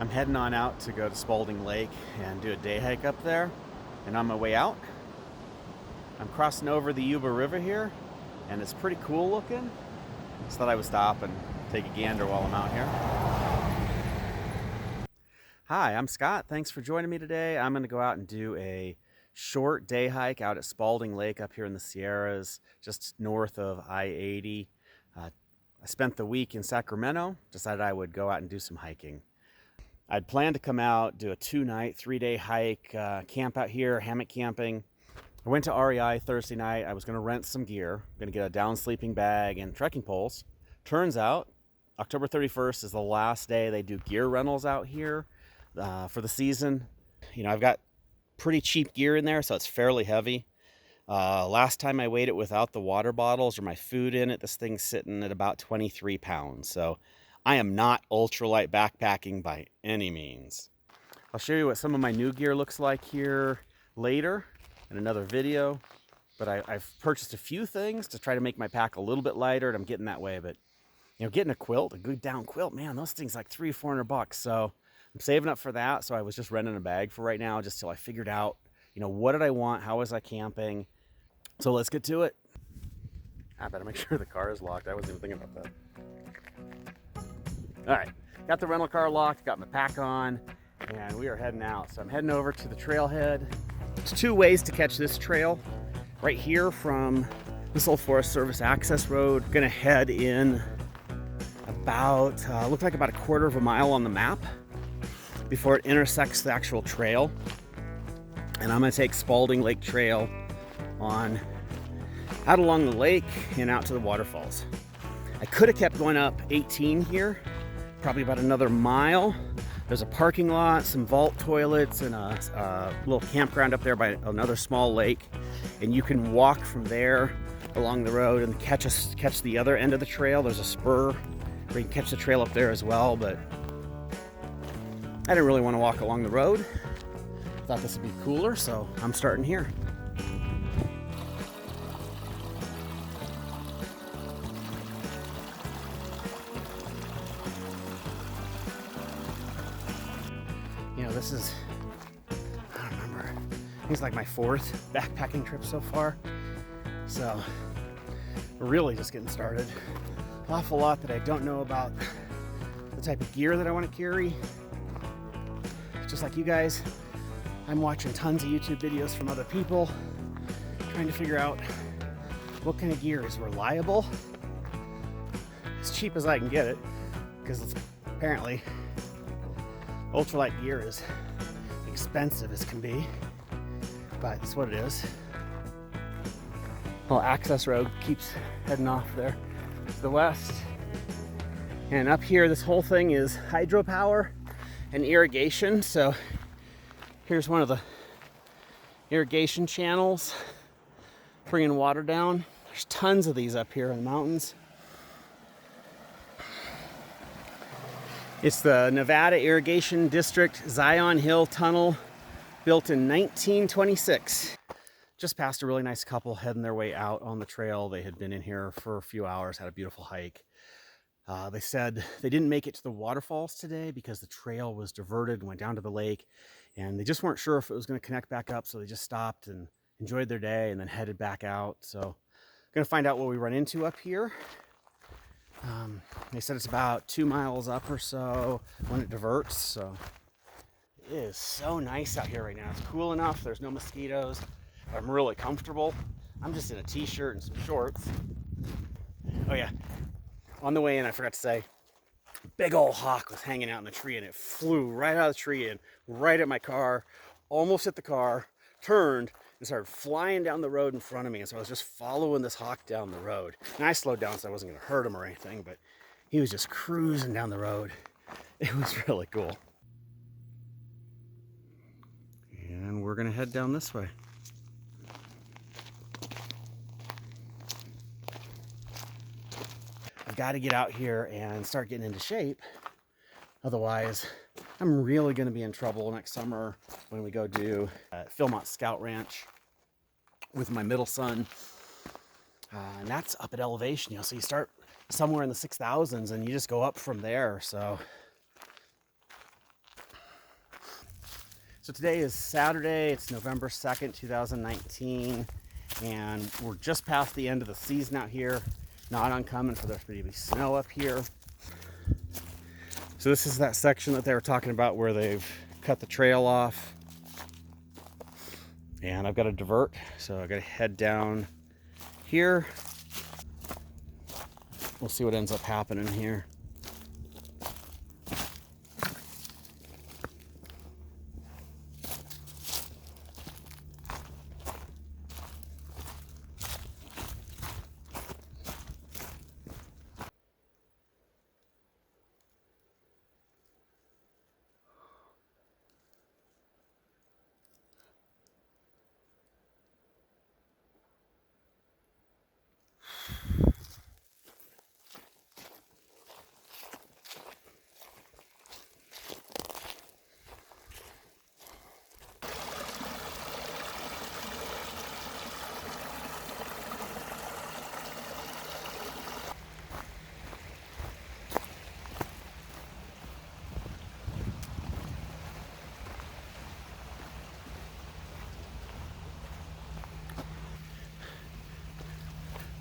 I'm heading on out to go to Spaulding Lake and do a day hike up there. And on my way out, I'm crossing over the Yuba River here, and it's pretty cool looking. Just thought I would stop and take a gander while I'm out here. Hi, I'm Scott. Thanks for joining me today. I'm going to go out and do a short day hike out at Spaulding Lake up here in the Sierras, just north of I-80. I spent the week in Sacramento, decided I would go out and do some hiking. I'd planned to come out, do a 2-night, 3-day hike, camp out here, hammock camping. I went to REI Thursday night. I was going to rent some gear, going to get a down sleeping bag and trekking poles. Turns out, October 31st is the last day they do gear rentals out here for the season. You know, I've got pretty cheap gear in there, so it's fairly heavy. Last time I weighed it without the water bottles or my food in it, this thing's sitting at about 23 pounds. So I am not ultralight backpacking by any means. I'll show you what some of my new gear looks like here later in another video. But I've purchased a few things to try to make my pack a little bit lighter, and I'm getting that way. But you know, getting a quilt, a good down quilt, man, those things like $300-400. So I'm saving up for that. So I was just renting a bag for right now, just till I figured out, you know, what did I want? How was I camping? So let's get to it. I better make sure the car is locked. I wasn't even thinking about that. All right, got the rental car locked, got my pack on, and we are heading out. So I'm heading over to the trailhead. There's 2 ways to catch this trail. Right here from this old Forest Service access road, gonna head in about, looked like about a 1/4 of a mile on the map before it intersects the actual trail. And I'm gonna take Spaulding Lake Trail on out along the lake and out to the waterfalls. I could have kept going up 18 here, probably about another mile. There's a parking lot, some vault toilets, and a little campground up there by another small lake. And you can walk from there along the road and catch the other end of the trail. There's a spur where you can catch the trail up there as well, but I didn't really want to walk along the road. I thought this would be cooler, so I'm starting here. You know, this is, I don't remember, I think it's like my 4th backpacking trip so far. So we're really just getting started. An awful lot that I don't know about the type of gear that I want to carry. Just like you guys, I'm watching tons of YouTube videos from other people, trying to figure out what kind of gear is reliable, as cheap as I can get it, because it's apparently ultralight gear is expensive as can be, but it's what it is. Well, access road keeps heading off there to the west. And up here, this whole thing is hydropower and irrigation. So here's one of the irrigation channels bringing water down. There's tons of these up here in the mountains. It's the Nevada Irrigation District Zion Hill Tunnel, built in 1926. Just passed a really nice couple heading their way out on the trail. They had been in here for a few hours, had a beautiful hike. They said they didn't make it to the waterfalls today because the trail was diverted and went down to the lake, and they just weren't sure if it was going to connect back up, so they just stopped and enjoyed their day and then headed back out. So gonna find out what we run into up here. They said it's about 2 miles up or so when it diverts. So it is so nice out here right now. It's cool enough. There's no mosquitoes. I'm really comfortable. I'm just in a t-shirt and some shorts. Oh yeah, on the way in, I forgot to say, big old hawk was hanging out in the tree, and it flew right out of the tree and right at my car, almost hit the car, turned, and started flying down the road in front of me. And so I was just following this hawk down the road. And I slowed down so I wasn't going to hurt him or anything, but he was just cruising down the road. It was really cool. And we're going to head down this way. I've got to get out here and start getting into shape. Otherwise, I'm really going to be in trouble next summer when we go do Philmont Scout Ranch with my middle son. And that's up at elevation, you know, so you start somewhere in the 6,000s and you just go up from there. So So today is Saturday, it's November 2nd, 2019, and we're just past the end of the season out here. Not uncommon for there to be snow up here. So this is that section that they were talking about where they've cut the trail off. And I've got to divert, so I've got to head down here. We'll see what ends up happening here.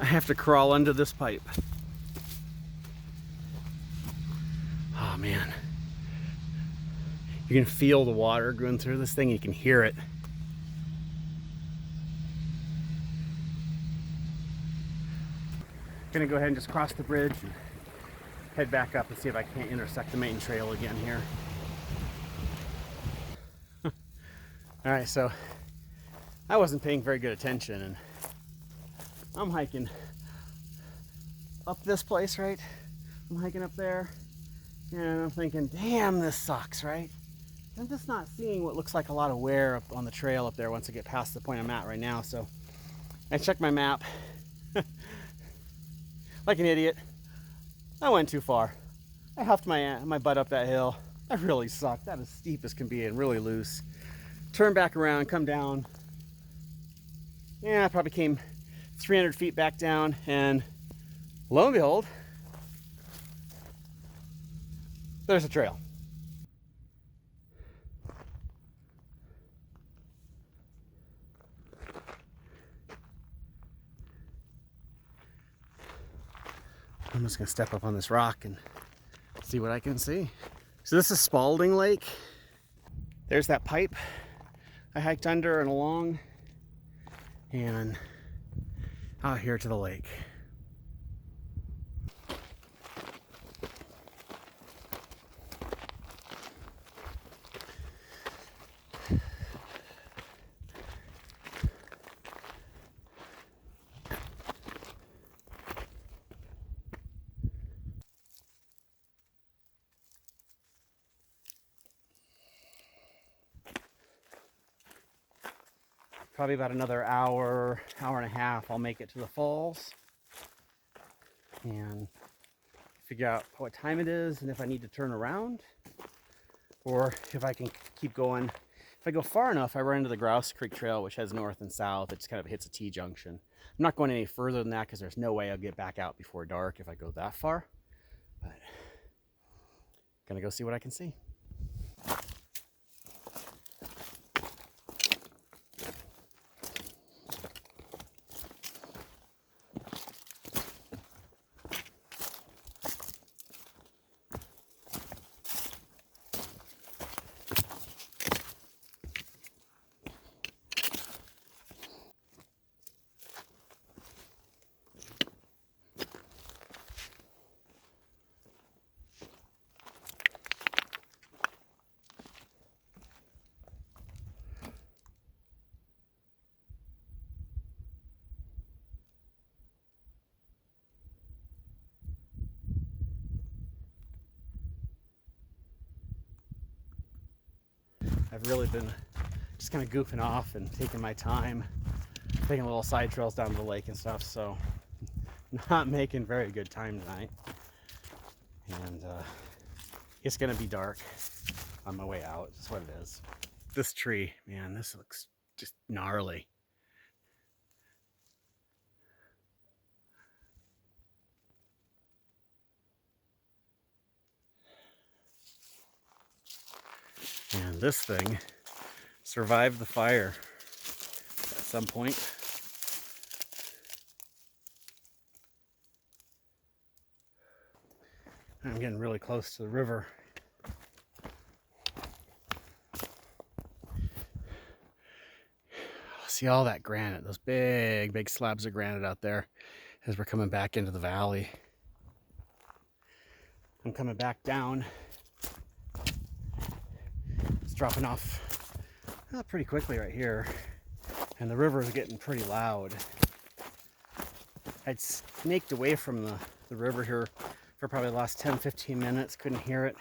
I have to crawl under this pipe. Oh man. You can feel the water going through this thing, you can hear it. Gonna go ahead and just cross the bridge and head back up and see if I can't intersect the main trail again here. All right, so I wasn't paying very good attention, and I'm hiking up this place, right? I'm hiking up there, and I'm thinking, damn, this sucks, right? I'm just not seeing what looks like a lot of wear up on the trail up there once I get past the point I'm at right now. So I checked my map. Like an idiot, I went too far. I huffed my butt up that hill. I really sucked. That is steep as can be and really loose. Turn back around, come down. Yeah, I probably came 300 feet back down, and lo and behold, there's a trail. I'm just gonna step up on this rock and see what I can see. So this is Spaulding Lake. There's that pipe I hiked under and along, and out here to the lake. Probably about another hour, hour and a half, I'll make it to the falls and figure out what time it is and if I need to turn around or if I can keep going. If I go far enough, I run into the Grouse Creek Trail, which heads north and south. It just kind of hits a T-junction. I'm not going any further than that because there's no way I'll get back out before dark if I go that far. But gonna go see what I can see. I've really been just kind of goofing off and taking my time, taking little side trails down to the lake and stuff, so not making very good time tonight. And it's gonna be dark on my way out. That's what it is. This tree, man, this looks just gnarly. And this thing survive the fire at some point. I'm getting really close to the river. See all that granite, those big slabs of granite out there as we're coming back into the valley. I'm coming back down. It's dropping off pretty quickly right here, and the river is getting pretty loud. I'd snaked away from the river here for probably the last 10-15 minutes, couldn't hear it,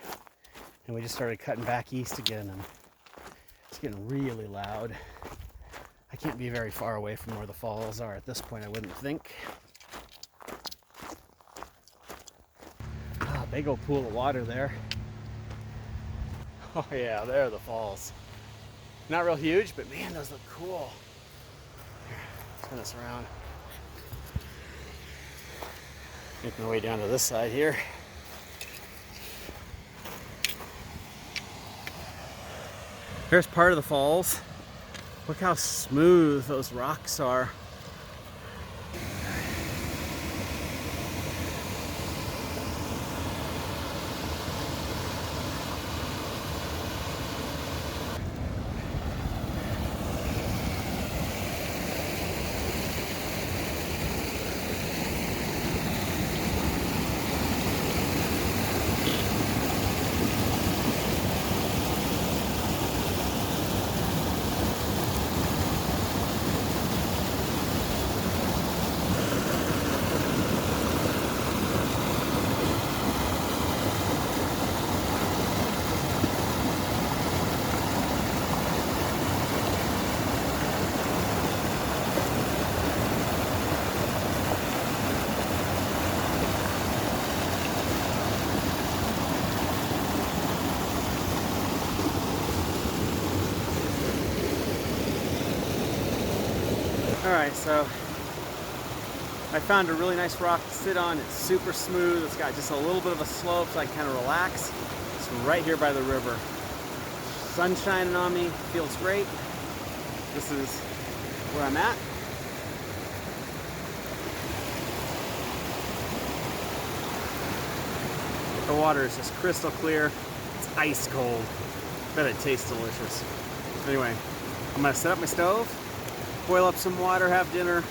and we just started cutting back east again, and it's getting really loud. I can't be very far away from where the falls are at this point, I wouldn't think. Big old pool of water there. Oh yeah, there are the falls. Not real huge, but man, those look cool. Here, turn this around. Make my way down to this side here. Here's part of the falls. Look how smooth those rocks are. Alright, so I found a really nice rock to sit on. It's super smooth. It's got just a little bit of a slope so I can kind of relax. It's right here by the river. Sun shining on me, feels great. This is where I'm at. The water is just crystal clear. It's ice cold. Bet it tastes delicious. Anyway, I'm gonna set up my stove, boil up some water, have dinner.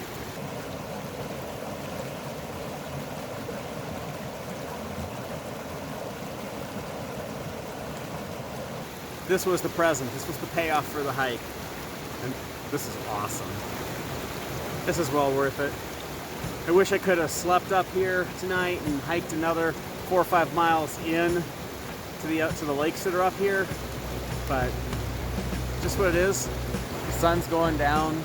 This was the present. This was the payoff for the hike. And this is awesome. This is well worth it. I wish I could have slept up here tonight and hiked another 4 or 5 miles in to the lakes that are up here, but just what it is. The sun's going down.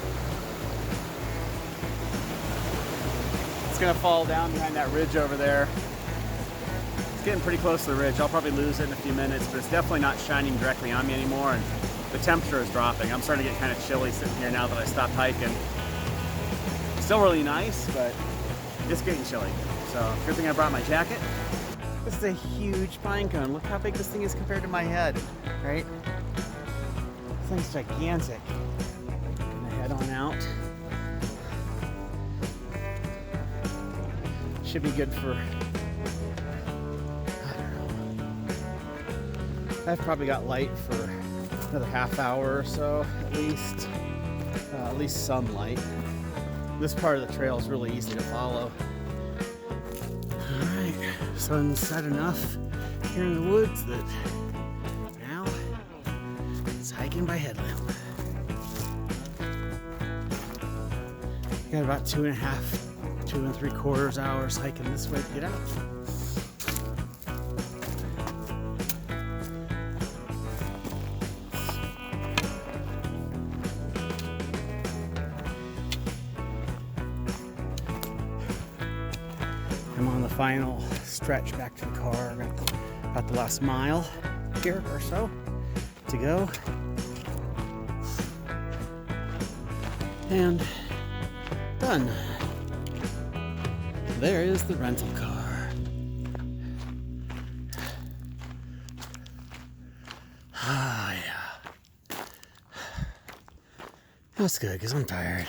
It's gonna fall down behind that ridge over there. It's getting pretty close to the ridge. I'll probably lose it in a few minutes, but it's definitely not shining directly on me anymore, and the temperature is dropping. I'm starting to get kind of chilly sitting here now that I stopped hiking. Still really nice, but it's getting chilly. So good thing I brought my jacket. This is a huge pine cone. Look how big this thing is compared to my head, right? This thing's gigantic. I'm gonna head on out. Should be good for, I don't know. I've probably got light for another half hour or so, at least some light. This part of the trail is really easy to follow. Alright, sun's set enough here in the woods that now it's hiking by headlamp. Got about 2 3/4 hours hiking this way to get out. I'm on the final stretch back to the car. Got about the last mile here or so to go. And done. There is the rental car. Ah, yeah. That's good, because I'm tired.